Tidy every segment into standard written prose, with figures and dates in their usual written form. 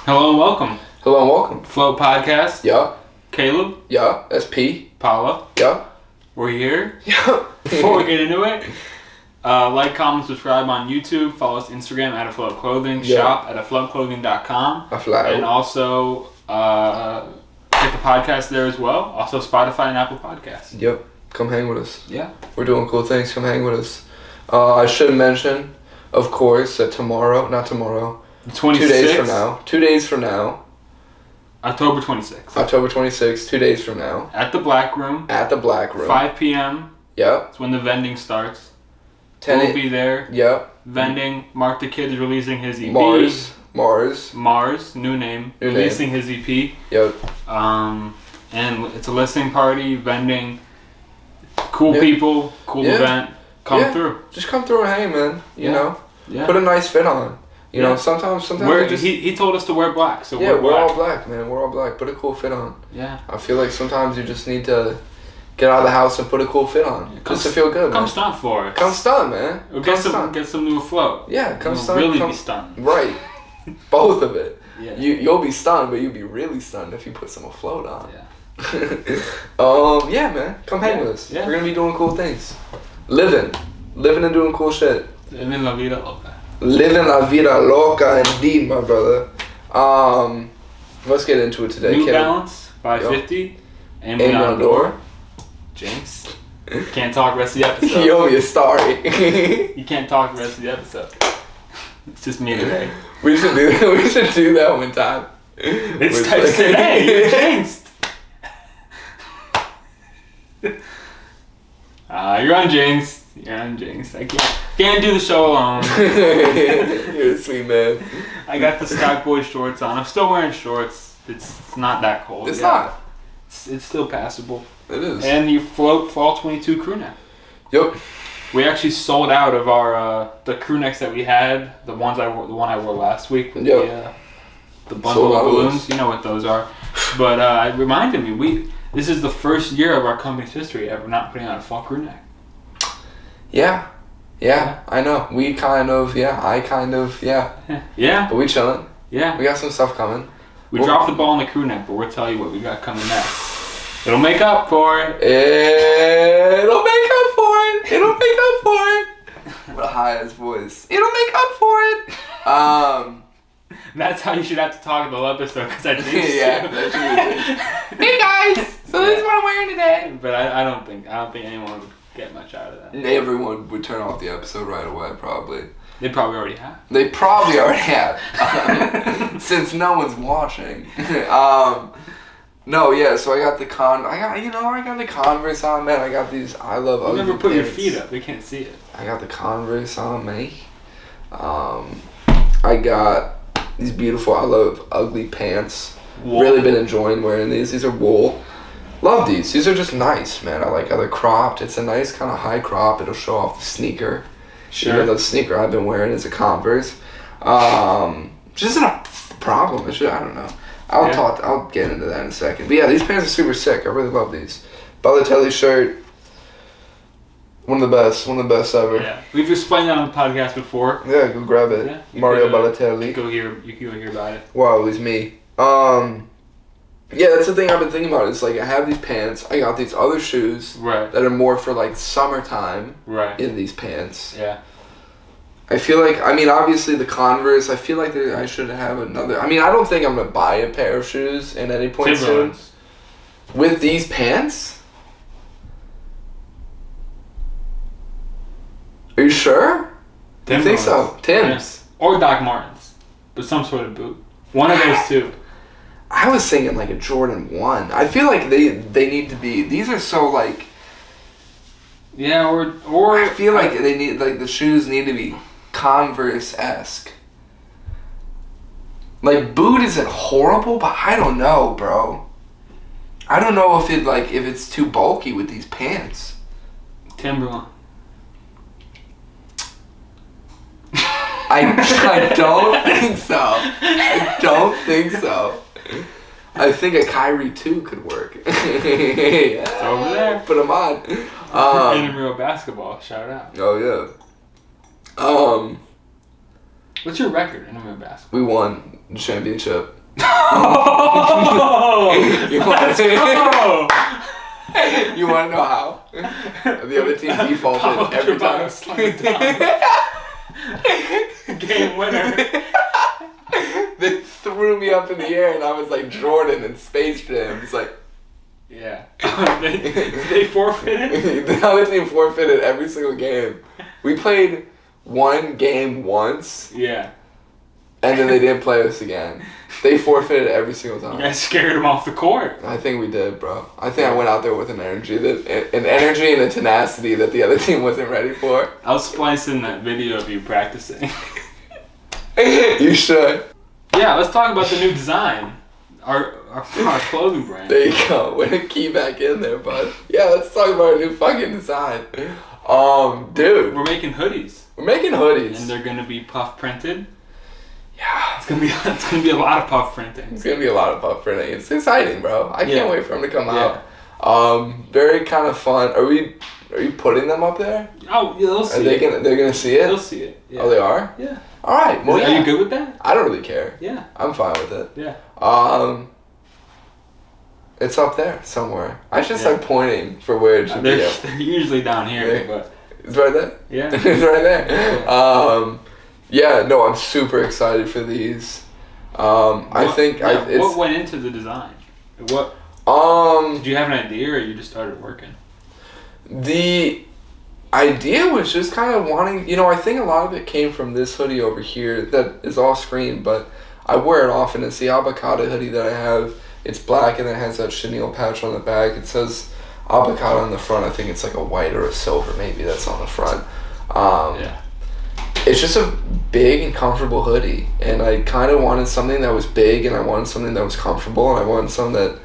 Hello and welcome. Hello and welcome. Afloat podcast. Yeah. Caleb. Yeah. SP. Paolo. Yeah. We're here. Yeah. Before we get into it, like, comment, subscribe on YouTube. Follow us on Instagram at Afloat Clothing. Yeah. Shop at afloatclothing.com. Afloat. And also get the podcast there as well. Also Spotify and Apple Podcasts. Yep. Come hang with us. Yeah. We're doing cool things. Come hang with us. I should mention, of course, that not tomorrow. 26th. 2 days from now. 2 days from now. October 26th. October 26th. 2 days from now. At the Black Room. At the Black Room. 5 p.m. Yep. That's when the vending starts. 10 We'll be there. Yep. Vending. Mark the Kid is releasing his EP. Mars. New name. New releasing his EP. Yep. And it's a listening party, vending. Cool people, cool event. Come through. Just come through and hang, man. You know? Yeah. Put a nice fit on. You know, sometimes he told us to wear black, so we're all black, man. We're all black. Put a cool fit on. Yeah. I feel like sometimes you just need to get out of the house and put a cool fit on. Just to feel good, man. Come stunt for us. Come stunt, man. Or get some new Afloat. Yeah, come stunt. Really be stunned. Right. Both of it. Yeah. You'll be stunned, but you'll be really stunned if you put some Afloat on. Yeah. Yeah, man. Come hang with us. Yeah. We're gonna be doing cool things. Living and doing cool shit. Living la vida loca. Living la vida loca, indeed, my brother. Let's get into it today. New Balance 550. Aiming on the door. Jinx. Can't talk the rest of the episode. Yo, you're sorry. You can't talk the rest of the episode. It's just me today. We should do that one time. It's today. You're jinxed. You're on Jinx. I can't do the show alone. You're a sweet man. I got the Sky Boy shorts on. I'm still wearing shorts. It's not that cold. It's not. It's still passable. It is. And the Afloat Fall 22 crew neck. Yep. We actually sold out of our the crew necks that we had. The one I wore last week with the bundle of balloons. You know what those are. But it reminded me this is the first year of our company's history ever not putting out a fall crew neck. Yeah, I know. I kind of. Yeah. But we chilling. Yeah. We got some stuff coming. We dropped the ball on the crew neck, but we'll tell you what we got coming next. It'll make up for it. It'll make up for it. What a high-ass voice. It'll make up for it. That's how you should have to talk the whole episode, because I think yeah, that's true. Hey guys, so this is what I'm wearing today. But I don't think anyone would get much out of that. Everyone would turn off the episode right away, probably. They probably already have. Since no one's watching. No, yeah. So I got the Converse on, man. I got these I love ugly You never put your pants. feet up. They can't see it. I got the Converse on, man. I got these beautiful I love ugly pants. Wool. Really been enjoying wearing these. These are wool. Love these. These are just nice, man. I like how they're cropped. It's a nice kind of high crop. It'll show off the sneaker. Sure. Even though the sneaker I've been wearing is a Converse. Which isn't a problem. I don't know. I'll get into that in a second. But yeah, these pants are super sick. I really love these. Balotelli shirt. One of the best ever. Yeah. We've explained that on the podcast before. Yeah, go grab it. Yeah. Mario Balotelli. You can go hear about it. Wow, it was me. Yeah, that's the thing I've been thinking about. It's like I have these pants. I got these other shoes that are more for like summertime. Right. In these pants. Yeah. I feel like, obviously the Converse, I feel like I should have another. I don't think I'm going to buy a pair of shoes at any point soon. With these pants? Are you sure? I think so. Tim's. Yeah. Or Doc Martens. But some sort of boot. One of those two. I was thinking like a Jordan 1. I feel like they need to be, these are so like. Yeah, or I feel like they need, like the shoes need to be Converse-esque. Like boot isn't horrible, but I don't know, bro. I don't know if it's too bulky with these pants. Timberland. I don't think so. I think a Kyrie 2 could work. Yeah. It's over there. Put them on. Intramural basketball, shout out. Oh yeah. What's your record in intramural basketball? We won the championship. You want to know how? The other team defaulted every time. Game winner. They threw me up in the air and I was like Jordan in Space Jam. It's like, yeah. They forfeited? The other team forfeited every single game. We played one game once. Yeah. And then they didn't play us again. They forfeited every single time. You guys scared them off the court. I think we did, bro. I think I went out there with an energy and a tenacity that the other team wasn't ready for. I'll splice in that video of you practicing. You should. Yeah, let's talk about the new design. Our clothing brand. There you go. Way to key back in there, bud. Yeah, let's talk about our new fucking design. Dude. We're making hoodies. We're making hoodies. And they're gonna be puff printed. Yeah. It's gonna be a lot of puff printing. It's gonna be a lot of puff printing. It's exciting, bro. I can't wait for them to come out. Very kind of fun. Are you putting them up there? Oh, yeah, they'll see it. They're gonna see it? They'll see it. Yeah. Oh, they are? Yeah. All right. Well, Are you good with that? I don't really care. Yeah. I'm fine with it. Yeah. It's up there somewhere. I should start pointing for where it should be. They're usually down here, but it's right there. Yeah. It's right there. Yeah. No, I'm super excited for these. What went into the design? What? Did you have an idea, or you just started working? The idea was just kind of wanting, I think a lot of it came from this hoodie over here that is off screen, but I wear it often. It's the avocado hoodie that I have. It's black and it has that chenille patch on the back. It says avocado on the front. I think it's like a white or a silver maybe that's on the front. It's just a big and comfortable hoodie, and I kind of wanted something that was big, and I wanted something that was comfortable, and I wanted something that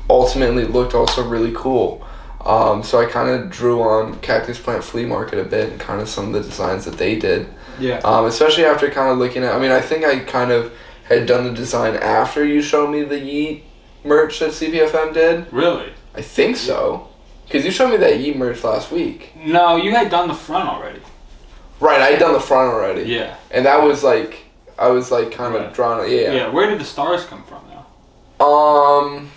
ultimately looked also really cool. So I kind of drew on Cactus Plant Flea Market a bit and kind of some of the designs that they did. Yeah. Especially after kind of looking at, I think I kind of had done the design after you showed me the Yeet merch that CPFM did. Really? I think so. Because you showed me that Yeet merch last week. No, you had done the front already. Right, I had done the front already. Yeah. And that was like, I was like kind of drawn, Yeah, where did the stars come from though?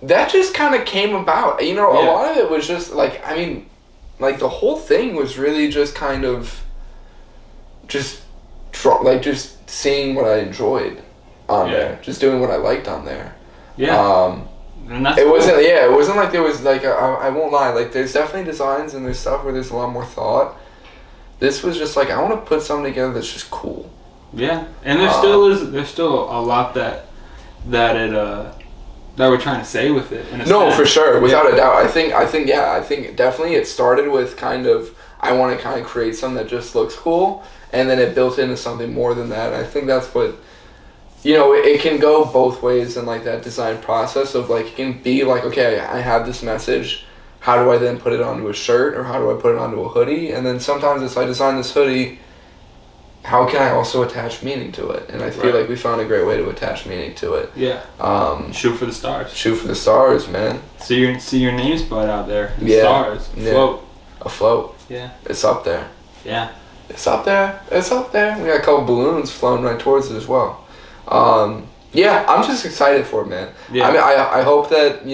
That just kind of came about. A lot of it was just like, the whole thing was really just kind of just seeing what I enjoyed on there. Just doing what I liked on there. Yeah. And that's it wasn't like there was like, I won't lie, like there's definitely designs and there's stuff where there's a lot more thought. This was just like, I want to put something together that's just cool. Yeah. And there's still a lot that we're trying to say with it. No, for sure, without a doubt. I think definitely it started with kind of, I want to kind of create something that just looks cool, and then it built into something more than that. And I think that's what, it can go both ways in like that design process of like, it can be like, okay, I have this message, how do I then put it onto a shirt, or how do I put it onto a hoodie? And then sometimes it's, I design this hoodie, how can I also attach meaning to it? And I feel like we found a great way to attach meaning to it. Yeah. Shoot for the stars. Shoot for the stars, man. See your name spot out there. The stars. Afloat. Afloat. Yeah. It's up there. Yeah. It's up there. It's up there. We got a couple balloons flown right towards it as well. Yeah, I'm just excited for it, man. Yeah. I hope that,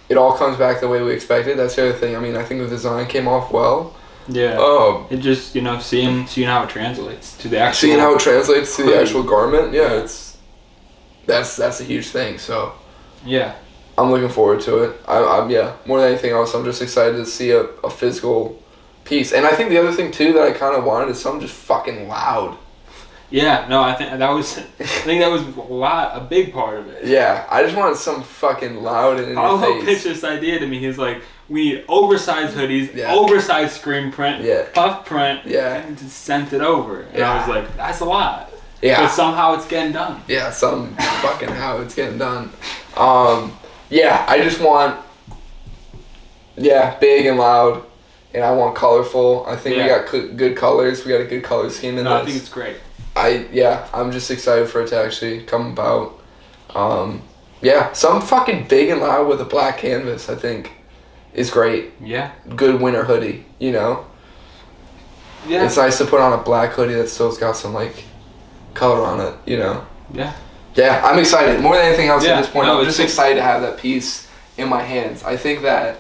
it all comes back the way we expected. That's the other thing. I think the design came off well. Yeah. It just, seeing how it translates to the actual... Seeing how it translates to the actual garment, that's a huge thing, so... Yeah. I'm looking forward to it. I'm more than anything else, I'm just excited to see a physical piece. And I think the other thing, too, that I kind of wanted is something just fucking loud. Yeah, no, I think that was a big part of it. Yeah, I just wanted something fucking loud and in your face. Paolo pitched this idea to me. He's like, we need oversized hoodies, oversized screen print, puff print, and just sent it over. And I was like, that's a lot. Yeah. But somehow it's getting done. Yeah, fucking how it's getting done. I just want, big and loud, and I want colorful. I think we got good colors. We got a good color scheme in this. I think it's great. I'm just excited for it to actually come about. Something fucking big and loud with a black canvas, I think, is great. Yeah. Good winter hoodie, Yeah. It's nice to put on a black hoodie that still's got some, like, color on it, Yeah. Yeah, I'm excited. More than anything else at this point, I'm just excited to have that piece in my hands. I think that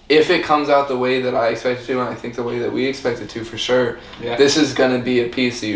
if it comes out the way that I expect it to, and I think the way that we expect it to for sure, this is going to be a piece that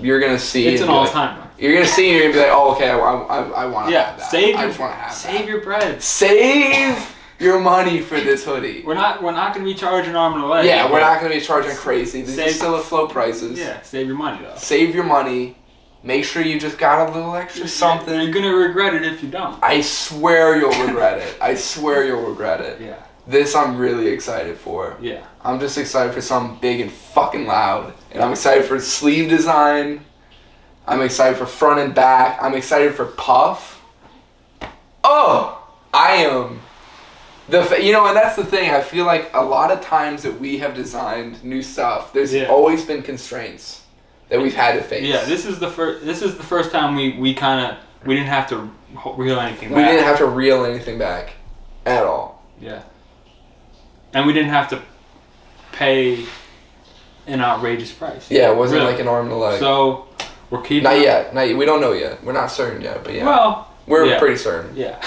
you're going to see. It's an all-timer. You're going to see and you're going to be like, oh, okay, I want to have that. I just want to have that. Save your bread. Save your money for this hoodie. We're not going to be charging arm and a leg. Yeah, we're not going to be charging crazy. These are still Afloat prices. Yeah, save your money, though. Save your money. Make sure you just got a little extra something. You're going to regret it if you don't. I swear you'll regret it. I swear you'll regret it. Yeah. This I'm really excited for. Yeah. I'm just excited for something big and fucking loud. And I'm excited for sleeve design. I'm excited for front and back. I'm excited for puff. Oh! I am. And that's the thing. I feel like a lot of times that we have designed new stuff, there's always been constraints that we've had to face. Yeah, this is the first time we didn't have to reel anything back. We didn't have to reel anything back at all. Yeah. And we didn't have to pay an outrageous price. Yeah, it wasn't like an arm and a leg. So we're keeping. Not yet. We don't know yet. We're not certain yet. But yeah. Well, we're pretty certain. Yeah.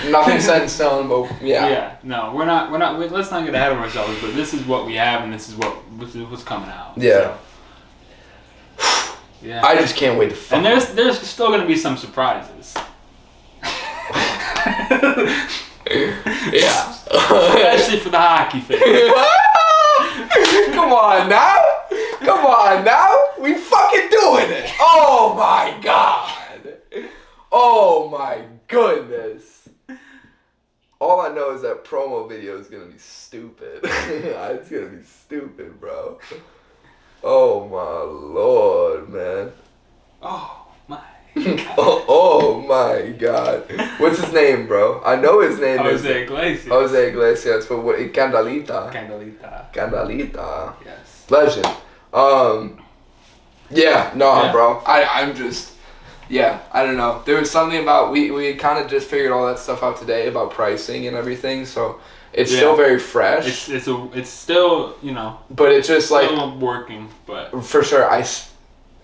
Nothing's set in stone, but yeah. Yeah. No, we're not. Let's not get ahead of ourselves. But this is what we have, and this is what's coming out. Yeah. So. Yeah. I just can't wait to fuck. And there's still gonna be some surprises. Yeah. Especially for the hockey fans. Come on now. We fucking doing it. Oh my god. Oh my goodness. All I know is that promo video is gonna be stupid. It's gonna be stupid, bro. Oh my lord, man. Oh my. Oh my god. What's his name, bro? I know his name is Jose Iglesias, but what? Candalita. Yes. Legend. Bro. I'm just, I don't know. There was something about, we kind of just figured all that stuff out today about pricing and everything, so it's still very fresh. It's still, But it's just like. Still working, but. For sure,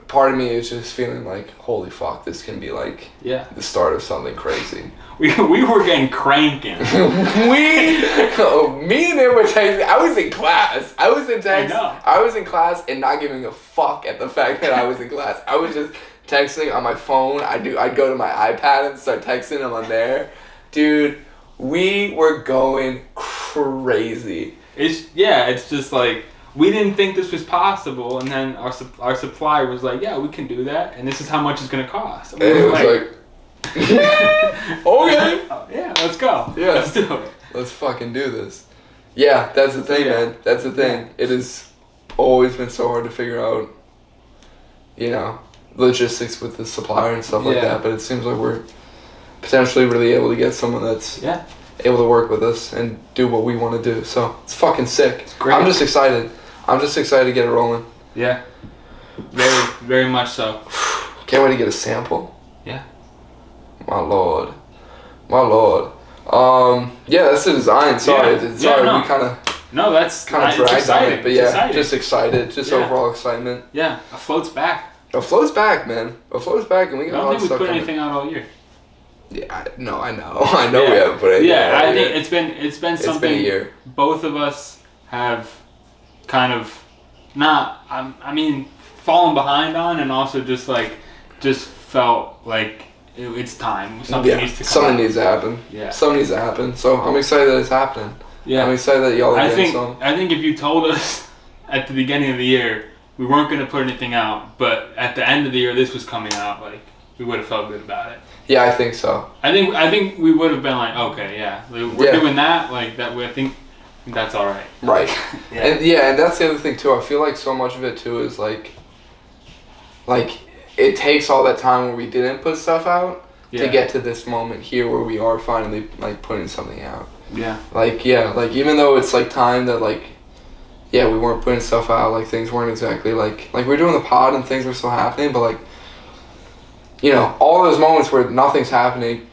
part of me is just feeling like, holy fuck, this can be like the start of something crazy. We were getting cranking. Me and him were texting. I was in class. I was in class and not giving a fuck at the fact that I was in class. I was just texting on my phone. I'd go to my iPad and start texting him on there. Dude, we were going crazy. It's just like, we didn't think this was possible, and then our supplier was like, yeah, we can do that, and this is how much it's going to cost. And it was like okay. Yeah, let's go. Yeah. Let's do it. Let's fucking do this. Yeah, that's the thing, man. That's the thing. It has always been so hard to figure out, logistics with the supplier and stuff like that, but it seems like we're potentially really able to get someone that's able to work with us and do what we want to do. So it's fucking sick. It's great. I'm just excited to get it rolling. Yeah. Very, very much so. Can't wait to get a sample. Yeah. My lord. That's the design. Sorry. We kind of. No, that's kind of dragged on it, but just excited. Just overall excitement. Yeah, Afloat's back. Afloat's back, man. Afloat's back, and we got a lot of stuff coming. I don't think we put anything out all year. Yeah, I know we haven't put anything out I think it's been something. It's been a year. Both of us have kind of fallen behind on, and also just felt like it's time. Something needs to come Something out. needs to happen. Yeah. Something needs to happen. So I'm excited that it's happening. Yeah. I'm excited that y'all are getting some. I think if you told us at the beginning of the year we weren't going to put anything out, but at the end of the year this was coming out, like, we would have felt good about it. Yeah, I think so. I think we would have been like, okay, we're doing that, like that. I think that's all right. Right. And that's the other thing too. I feel like so much of it too is like it takes all that time where we didn't put stuff out to get to this moment here where we are finally like putting something out. Yeah. Like even though it's like time that we weren't putting stuff out, like things weren't exactly like we're doing the pod and things were still happening, but like, all those moments where nothing's happening,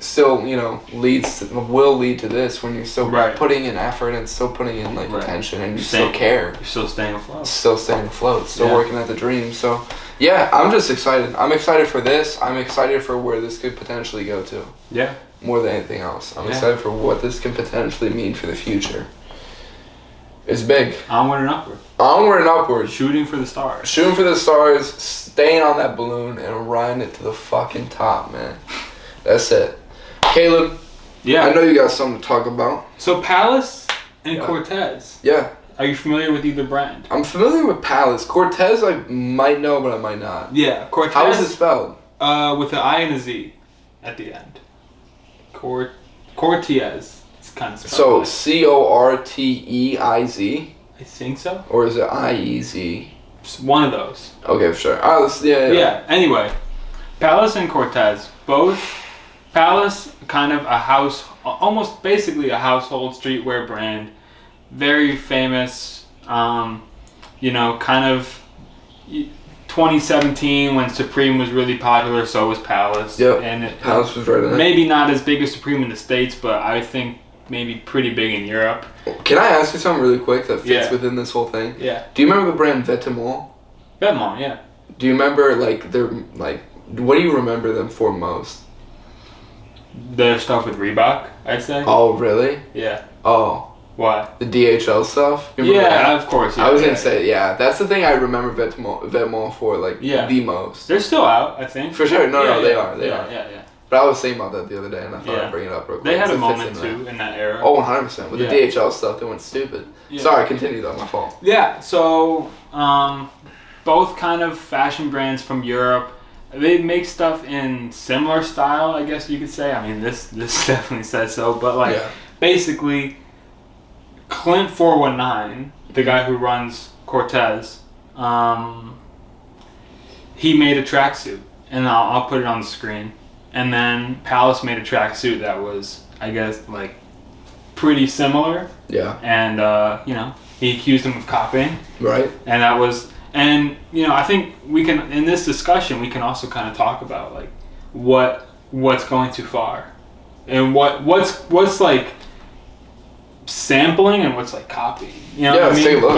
still, you know, will lead to this when you're still putting in effort and still putting in like attention and you still care. You're still staying afloat. Still working at the dream. So yeah, I'm just excited. I'm excited for this. I'm excited for where this could potentially go to. Yeah. More than anything else. I'm excited for what this can potentially mean for the future. It's big. Onward and upward. Onward and upward. Shooting for the stars. Shooting for the stars, staying on that balloon and riding it to the fucking top, man. That's it. Caleb, I know you got something to talk about. So Palace and Corteiz. Yeah. Are you familiar with either brand? I'm familiar with Palace. Corteiz, I might know, but I might not. Yeah, Corteiz. How is it spelled? With an I and a Z at the end. Corteiz. It's kind of spelled. So Corteiz? I think so. Or is it IEZ? It's one of those. Okay, for sure. Yeah. Anyway, Palace and Corteiz, both. Palace, kind of a house, almost basically a household streetwear brand, very famous. You know, kind of 2017 when Supreme was really popular, so was Palace. Yep. And Palace was right in there. Maybe not as big as Supreme in the States, but I think maybe pretty big in Europe. Can I ask you something really quick that fits within this whole thing? Yeah. Do you remember the brand Vetements? Vetements, yeah. Do you remember what do you remember them for most? The stuff with Reebok, I'd say. Oh, really? Yeah. Oh. Why? The DHL stuff? Yeah, of course. Yeah, I was going to say, that's the thing I remember Vetements for, the most. They're still out, I think. For sure. No, they are. Yeah. But I was thinking about that the other day, and I thought I'd bring it up real quick. They had a moment, too, in that era. Oh, 100%. With the DHL stuff, they went stupid. Yeah. Sorry, continue, though. My fault. Yeah, so both kind of fashion brands from Europe. They make stuff in similar style, I guess you could say. I mean, this definitely says so. But, basically, Clint 419, the guy who runs Corteiz, he made a tracksuit. And I'll put it on the screen. And then Palace made a tracksuit that was, I guess, pretty similar. Yeah. And, you know, he accused him of copying. Right. And that was... And, you know, I think we can, in this discussion, we can also kind of talk about, what's going too far. And what's sampling and what's, copying. You know what I mean? But,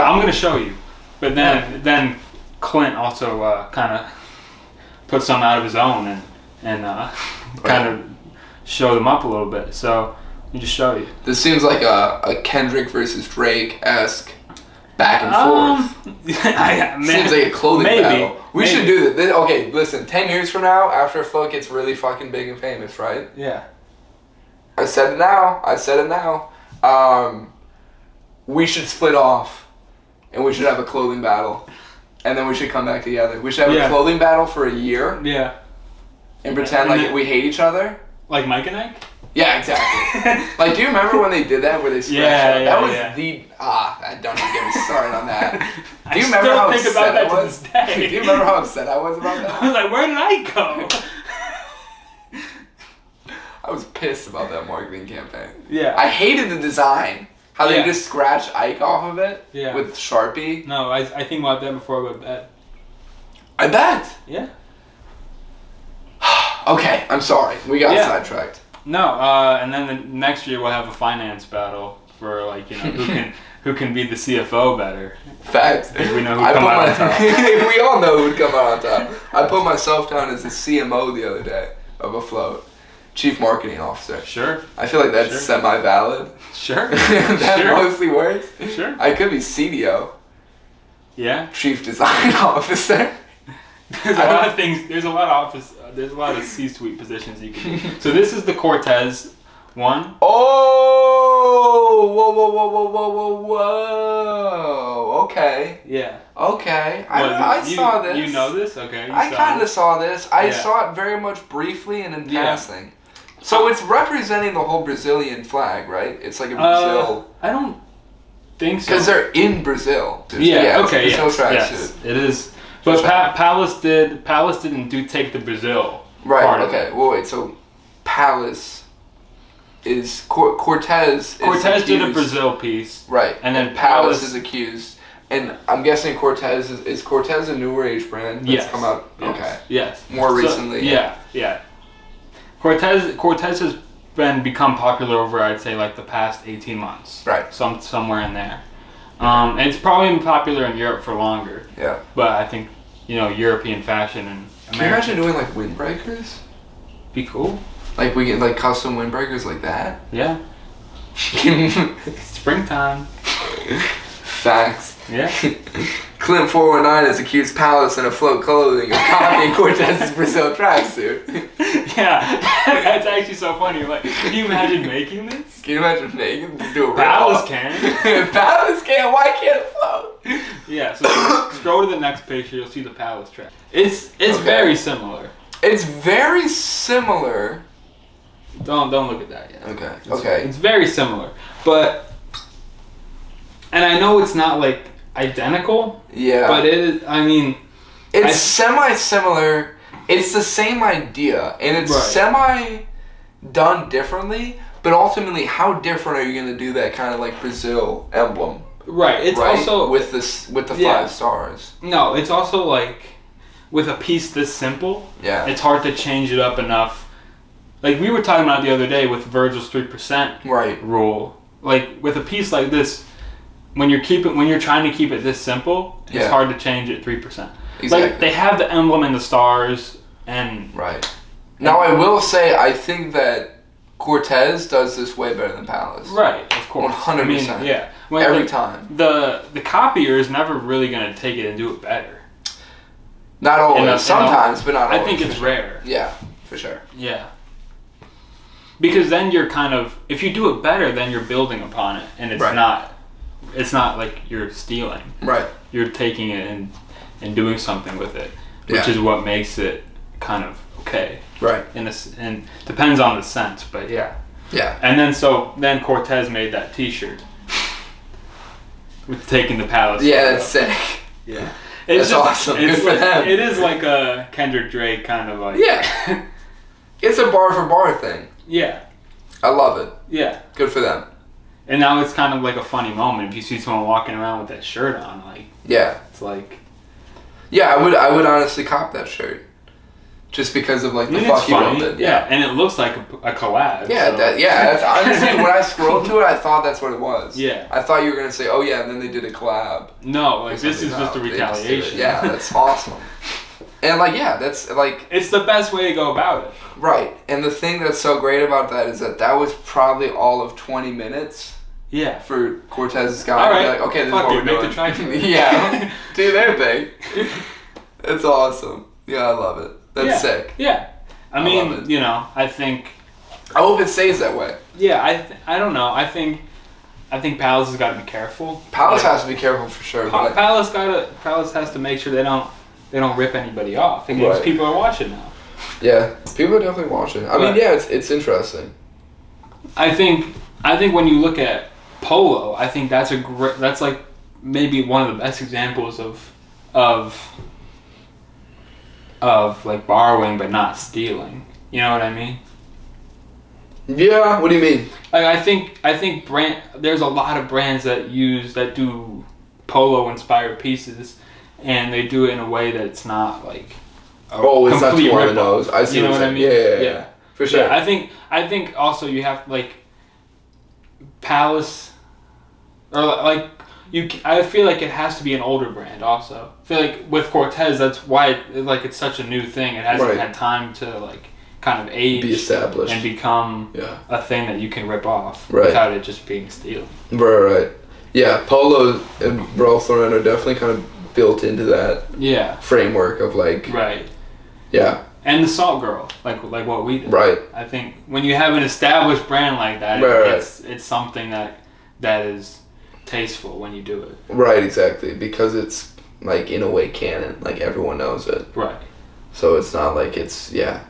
I'm going to show you. But then Clint also kind of put some out of his own and kind of show them up a little bit. So, let me just show you. This seems like a Kendrick versus Drake-esque back and forth. Seems like a clothing battle. We should do this. Okay, listen. 10 years from now, after Afloat gets really fucking big and famous, right? Yeah. I said it now. We should split off, and we should have a clothing battle, and then we should come back together. We should have a clothing battle for a year. Yeah. And pretend we hate each other. Like Mike and Ike? Yeah, exactly. Do you remember when they did that, where they scratched out? That was don't even get me started on that. Do you remember how upset I was? Do you remember how upset I was about that? I was like, where did I go? I was pissed about that marketing campaign. Yeah. I hated the design. How they just scratched Ike off of it with Sharpie. No, I think about that before I go to bed. I bet. Yeah. Okay, I'm sorry. We got sidetracked. No, and then the next year we'll have a finance battle for who can be the CFO better. Facts. We know who come out on top. We all know who'd come out on top. I put myself down as the CMO the other day of Afloat. Chief Marketing Officer. Sure. I feel like that's semi-valid. Sure. That mostly works. Sure. I could be CDO. Yeah. Chief Design Officer. There's a lot of things. There's a lot of C-suite positions you can do. So this is the Corteiz one. Oh! Whoa! Okay. Yeah. Okay. I saw this. You know this? Okay. I kind of saw this. I saw it very much briefly and in passing. So it's representing the whole Brazilian flag, right? It's like a Brazil. I don't think so. Because they're in Brazil. Okay. Yes. It is. But Palace didn't take the Brazil. Right. Okay. Well, wait. So Palace is Corteiz. Corteiz did a Brazil piece. Right. And then Palace is accused. And I'm guessing Corteiz is Corteiz a newer age brand that's come out? Okay. Yes. More recently. Yeah. Corteiz has become popular over, I'd say, like the past 18 months. Right. Somewhere in there. And it's probably been popular in Europe for longer. Yeah. But I think, European fashion and American. Can you imagine doing like windbreakers? Be cool. Like we get like custom windbreakers like that? Yeah. Springtime. Facts. Yeah. Clint 419 has accused Palace and Afloat clothing of copying Cortez's Brazil tracksuit. Yeah, that's actually so funny. Like, can you imagine making this? Can you imagine making this? Do a Palace can. Palace can. Why can't Afloat? Yeah. So scroll to the next picture. You'll see the Palace track. It's very similar. It's very similar. Don't look at that yet. Okay. It's very similar, but and I know it's not like identical. Yeah. But it is. I mean, it's semi-similar. It's the same idea, and it's semi done differently. But ultimately, how different are you going to do that kind of like Brazil emblem? Right. It's also with the 5 stars. No, it's also like with a piece this simple. Yeah. It's hard to change it up enough. Like we were talking about the other day with Virgil's 3% rule. Like with a piece like this, when you're trying to keep it this simple, it's hard to change it 3%. Exactly. Like they have the emblem and the stars and Now I will say I think that Corteiz does this way better than Palace. Right, of course. 100%. I mean, yeah. Every time. The copier is never really gonna take it and do it better. Not always. Sometimes, but not always. I think it's rare. Yeah, for sure. Yeah. Because then you're kind of, if you do it better, then you're building upon it, and it's not like you're stealing. Right. You're taking it and doing something with it, which is what makes it kind of okay. Right. And depends on the sense, but yeah. Yeah. And then Corteiz made that T-shirt with taking the Palace. Yeah, that's sick. Yeah. That's awesome. Good for them. It is like a Kendrick Drake kind of like. Yeah. It's a bar for bar thing. Yeah. I love it. Yeah. Good for them. And now it's kind of like a funny moment if you see someone walking around with that shirt on, like. Yeah. It's like. Yeah, I would honestly cop that shirt, just because of like the fuck you wrote it. Yeah, and it looks like a collab. Yeah, so. That's honestly when I scrolled to it, I thought that's what it was. Yeah. I thought you were gonna say, oh yeah, and then they did a collab. No, like this is just a retaliation. Yeah, that's awesome. And like, yeah, that's like. It's the best way to go about it. Right, and the thing that's so great about that is that was probably all of 20 minutes. Yeah. For Cortez's guy. All right. Like, okay, this Fuck is what it, we're make doing. the trifling. Yeah. Do their thing. It's awesome. Yeah, I love it. That's sick. Yeah. I mean, I think. I hope it stays that way. Yeah, I don't know. I think Palace has got to be careful. Palace has to be careful for sure. Palace has to make sure they don't rip anybody off because people are watching now. Yeah, people are definitely watching. I mean, yeah, it's interesting. I think when you look at Polo, I think that's like maybe one of the best examples of like borrowing but not stealing. You know what I mean? Yeah. What do you mean? Like I think there's a lot of brands that do Polo inspired pieces, and they do it in a way that it's not like it's not one of those. I see. You know what I mean? Yeah. For sure. Yeah, I think also you have like Palace, or like I feel like it has to be an older brand also. I feel like with Corteiz, that's why it's such a new thing. It hasn't had time to like kind of age, be established, and become a thing that you can rip off without it just being stealing. Right. Yeah, Polo and Ralph Lauren are definitely kind of built into that framework of like yeah. And the Salt Girl, like what we did. Right. I think when you have an established brand like that, it's something that is tasteful when you do it. Right, exactly. Because it's like in a way canon, like everyone knows it. Right. So it's not like it's Yeah.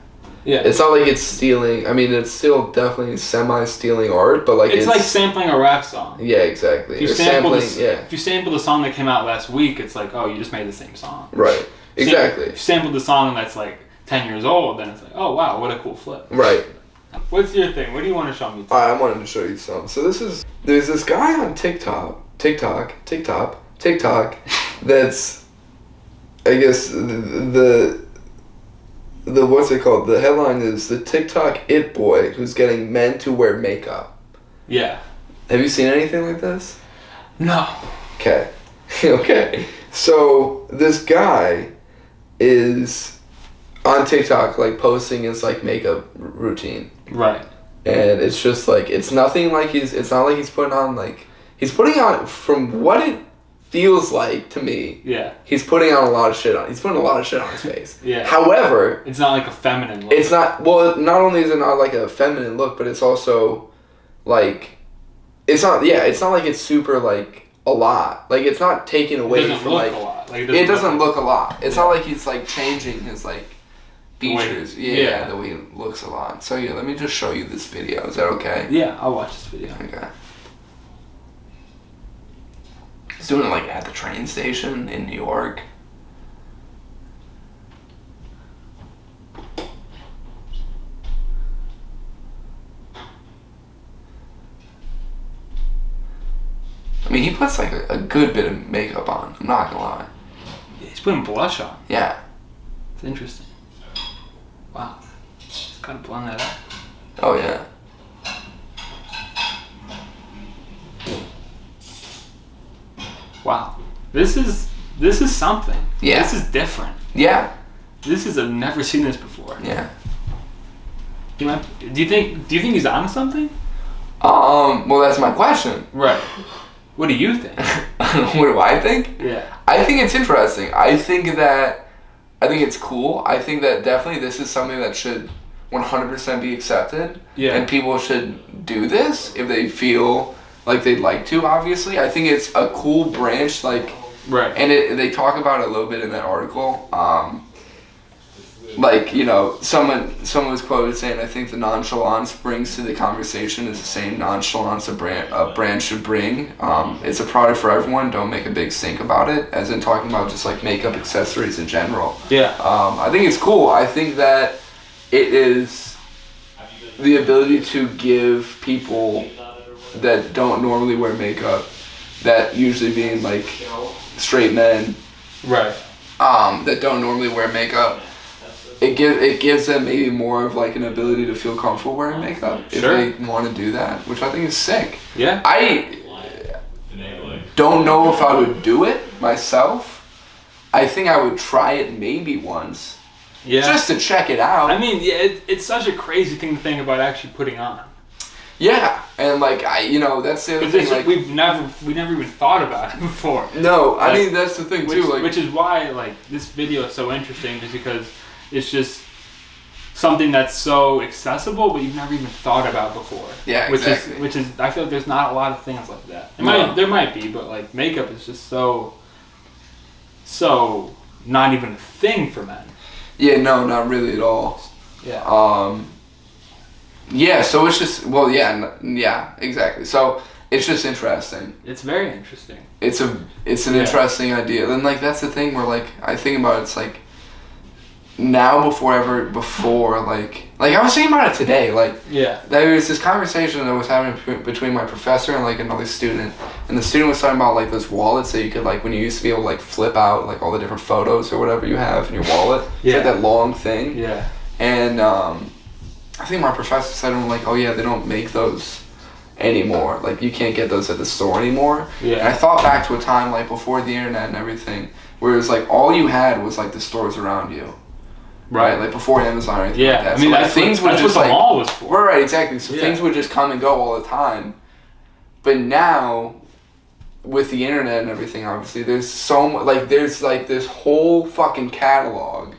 It's not like it's stealing. I mean, it's still definitely semi-stealing art, but like it's like sampling a rap song. Yeah, exactly. If you sample the song that came out last week, it's like, oh, you just made the same song. Right. Exactly. If you sampled the song that's like 10 years old, then it's like, oh wow, what a cool flip. Right. What's your thing? What do you want to show me? I wanted to show you something. So there's this guy on TikTok, that's, I guess, what's it called? The headline is the TikTok it boy who's getting men to wear makeup. Yeah. Have you seen anything like this? No. Okay. Okay. So this guy is on TikTok like posting his like makeup routine. Right. And it's just like it's nothing like it's not like he's putting on from what it feels like to me. Yeah. He's putting on a lot of shit on. He's putting a lot of shit on his face. Yeah. However, it's not like a feminine look. It's not. Well, not only is it not like a feminine look, but it's also like it's not. Yeah, it's not like it's super like a lot. Like it's not taken away from like. A lot. Like it doesn't look a lot. It's not like he's like changing his like features. Yeah, the way he looks a lot. So yeah, let me just show you this video. Is that okay? Yeah, I'll watch this video. Okay. He's doing it like at the train station in New York. I mean, he puts like a good bit of makeup on. I'm not gonna lie. Yeah, he's putting blush on. Yeah. It's interesting. Wow. Just gotta blend that out. Oh yeah. Wow. This is something. Yeah. This is different. Yeah. I've never seen this before. Yeah. Do you think he's on something? Well, that's my question. Right. What do you think? What do I think? Yeah. I think it's interesting. I think it's cool. I think that definitely this is something that should 100% be accepted. Yeah. And people should do this if they feel like they'd like to, obviously. I think it's a cool branch, like... Right. And they talk about it a little bit in that article. Like, you know, someone was quoted saying, I think the nonchalance brings to the conversation is the same nonchalance a brand should bring. It's a product for everyone. Don't make a big stink about it. As in talking about just like makeup accessories in general. Yeah. I think it's cool. I think that it is the ability to give people that don't normally wear makeup, that usually being like straight men, right? That don't normally wear makeup. It gives them maybe more of like an ability to feel comfortable wearing makeup if they want to do that, which I think is sick. Yeah. I don't know if I would do it myself. I think I would try it maybe once. Yeah. Just to check it out. I mean, yeah, it's such a crazy thing to think about actually putting on. Yeah, and like that's the other thing. Like we never even thought about it before. No, I mean that's the thing too. Like, which is why like this video is so interesting, just because it's just something that's so accessible, but you've never even thought about before. Yeah, exactly. Which is I feel like there's not a lot of things like that. There might be, but like makeup is just so not even a thing for men. Yeah, no, not really at all. Yeah. Yeah, so it's just yeah, exactly. So it's just interesting. It's very interesting. It's an interesting idea. And like that's the thing where like I think about it, it's like now before like I was thinking about it today, like there was this conversation that I was having between my professor and like another student, and the student was talking about like those wallets that you could like when you used to be able to like flip out like all the different photos or whatever you have in your wallet. It's like that long thing. Yeah. And I think my professor said to him like, oh yeah, they don't make those anymore. Like you can't get those at the store anymore. Yeah. And I thought back to a time like before the internet and everything, where it was like all you had was like the stores around you. Right, like before Amazon or anything like that. I mean, so, that's what the mall was for. Right, exactly. So things would just come and go all the time. But now, with the internet and everything, obviously, there's so much, like, there's like this whole fucking catalog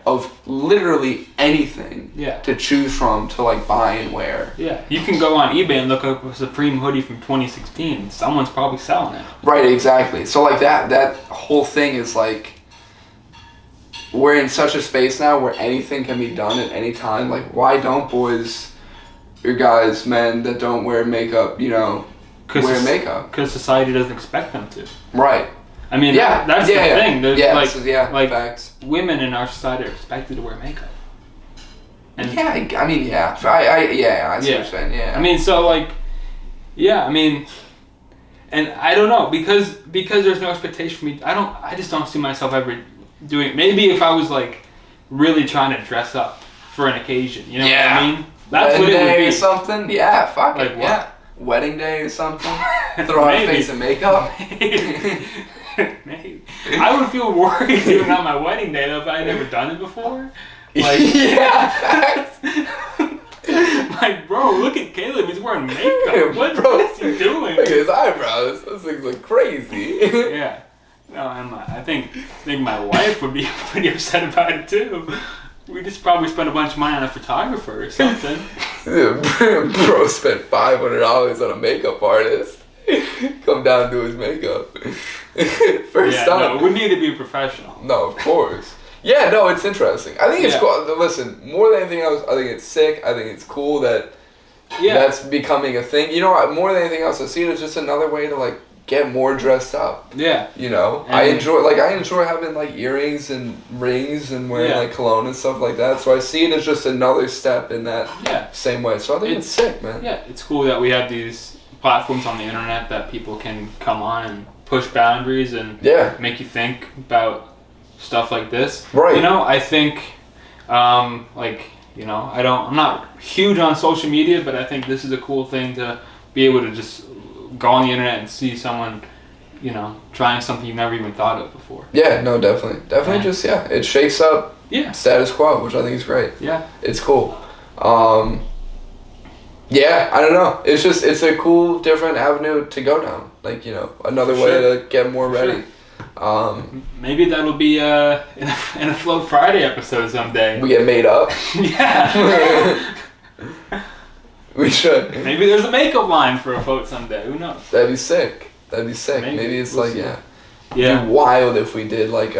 of literally anything to choose from to like buy and wear. Yeah, you can go on eBay and look up a Supreme hoodie from 2016. Someone's probably selling it. Right, exactly. So like that whole thing is like, we're in such a space now where anything can be done at any time. Like, why don't boys or guys, men that don't wear makeup, wear makeup? Because society doesn't expect them to. Right. I mean, that's the thing. There's like facts. Women in our society are expected to wear makeup. And I see what you're saying. Yeah. I mean, so like, and I don't know because there's no expectation for me. I just don't see myself ever doing. Maybe if I was like really trying to dress up for an occasion. You know what I mean? That's what it would be. Or something? Yeah, fuck it. What? Yeah. Wedding day or something? Throw on a face of makeup? Maybe. I would feel worried doing it on my wedding day though if I had never done it before. Like, facts. Like, bro, look at Caleb. He's wearing makeup. What is he doing? Look at his eyebrows. Those things look crazy. Yeah. No, I think my wife would be pretty upset about it too. We just probably spent a bunch of money on a photographer or something. Bro spent $500 on a makeup artist. Come down and do his makeup. First time. No, we need to be professional. No, of course. Yeah, no, it's interesting. I think it's cool. Listen, more than anything else, I think it's sick. I think it's cool that that's becoming a thing. You know what? More than anything else, I see it as just another way to, like, get more dressed up. Yeah. You know? And I enjoy having, like, earrings and rings and wearing, like, cologne and stuff like that. So I see it as just another step in that same way. So I think it's sick, man. Yeah, it's cool that we have these platforms on the internet that people can come on and push boundaries and make you think about stuff like this. Right. You know, I think, I'm not huge on social media, but I think this is a cool thing to be able to just go on the internet and see someone, you know, trying something you've never even thought of before. Yeah, no, definitely. It shakes up status quo, which I think is great. Yeah. It's cool. I don't know. It's a cool, different avenue to go down. Like, you know, another way to get more ready. Maybe that'll be in a Float Friday episode someday. We get made up. Yeah. We should. Maybe there's a makeup line for a Float someday. Who knows? That'd be sick. Maybe it's we'll like, see. It'd be wild if we did like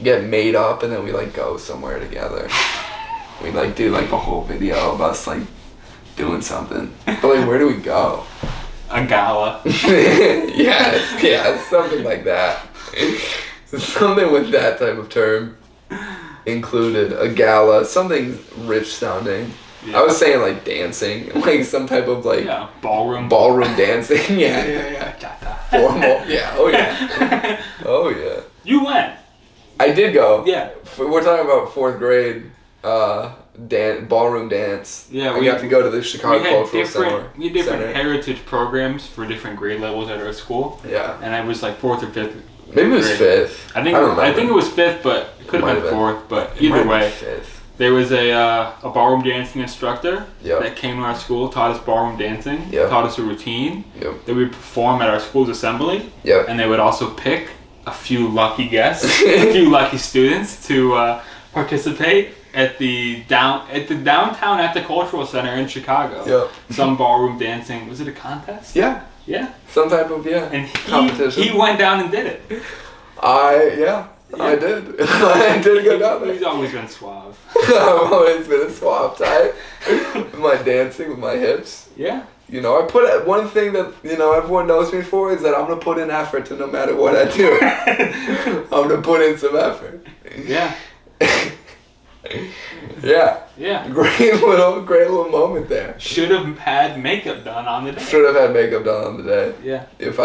get made up and then we like go somewhere together. We like do like a whole video of us like doing something. But like, where do we go? A gala. yeah, something like that. Something with that type of term included. A gala, something rich sounding. Yeah. I was saying like dancing, like some type of like ballroom dancing. Yeah. Formal. Yeah. Oh yeah. You went. I did go. Yeah. We're talking about 4th grade ballroom dance. Yeah. We got to go to the Chicago Cultural Center. We had different heritage programs for different grade levels at our school. Yeah. And it was like 4th or 5th. Maybe it was 5th. I think it was 5th, but it could have been 4th. But either way. 5th. There was a ballroom dancing instructor that came to our school, taught us ballroom dancing, taught us a routine that we would perform at our school's assembly, and they would also pick a few lucky guests, a few lucky students to participate at the downtown at the Cultural Center in Chicago. Some ballroom dancing. Was it a contest? Yeah. Some type of and competition. He went down and did it. I did. I did go down there. He's always been suave. I've always been a suave type. With my dancing, with my hips. Yeah. You know, one thing that, you know, everyone knows me for is that I'm going to put in effort to no matter what I do. I'm going to put in some effort. Yeah. Yeah. Great little moment there. Should have had makeup done on the day. Should have had makeup done on the day. Yeah. If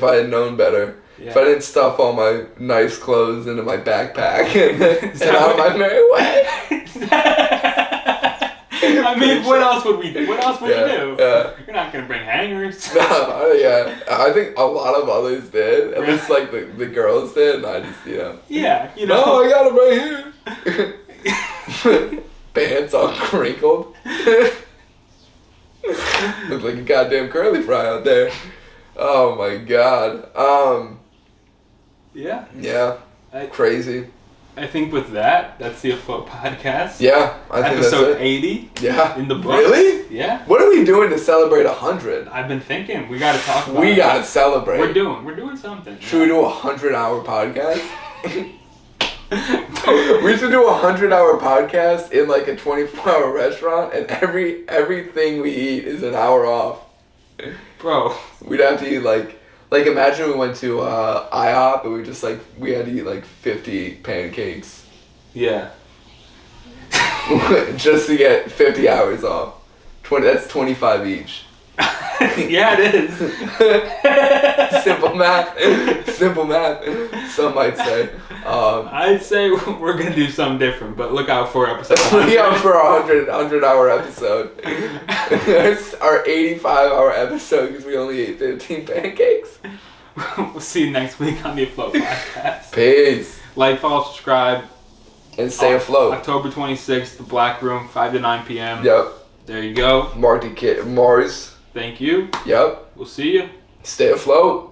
I had known better. Yeah. If I didn't stuff all my nice clothes into my backpack and on my merry way. I mean, what else would we do? What else would you do? Yeah. You're not going to bring hangers. No, yeah. I think a lot of others did. At least, like, the girls did. And I just, you know. Yeah, you know. Oh, I got them right here. Pants all crinkled. Look like a goddamn curly fry out there. Oh, my God. Yeah. Crazy. I think with that's the Afloat podcast. Yeah, I think episode that's it. 80. Yeah. In the books. Really? Yeah. What are we doing to celebrate 100? I've been thinking we got to talk about We got to celebrate. We're doing something. Should we do a 100-hour podcast? We should do a 100-hour podcast in like a 24-hour restaurant, and everything we eat is an hour off. Bro. We'd have to eat like imagine we went to IHOP and we had to eat like 50 pancakes. Yeah. Just to get 50 hours off. That's 25 each. Yeah, it is. Simple math. Simple math. Some might say. I'd say we're gonna do something different, but look out for episode 100. Look out for our 100-hour episode. It's our 85-hour episode because we only ate 15 pancakes. We'll see you next week on the Afloat podcast. Peace. Like, follow, subscribe. And stay afloat. October 26th, the Black Room, 5 to 9 p.m. Yep. There you go. Mars. Thank you. Yep. We'll see you. Stay afloat.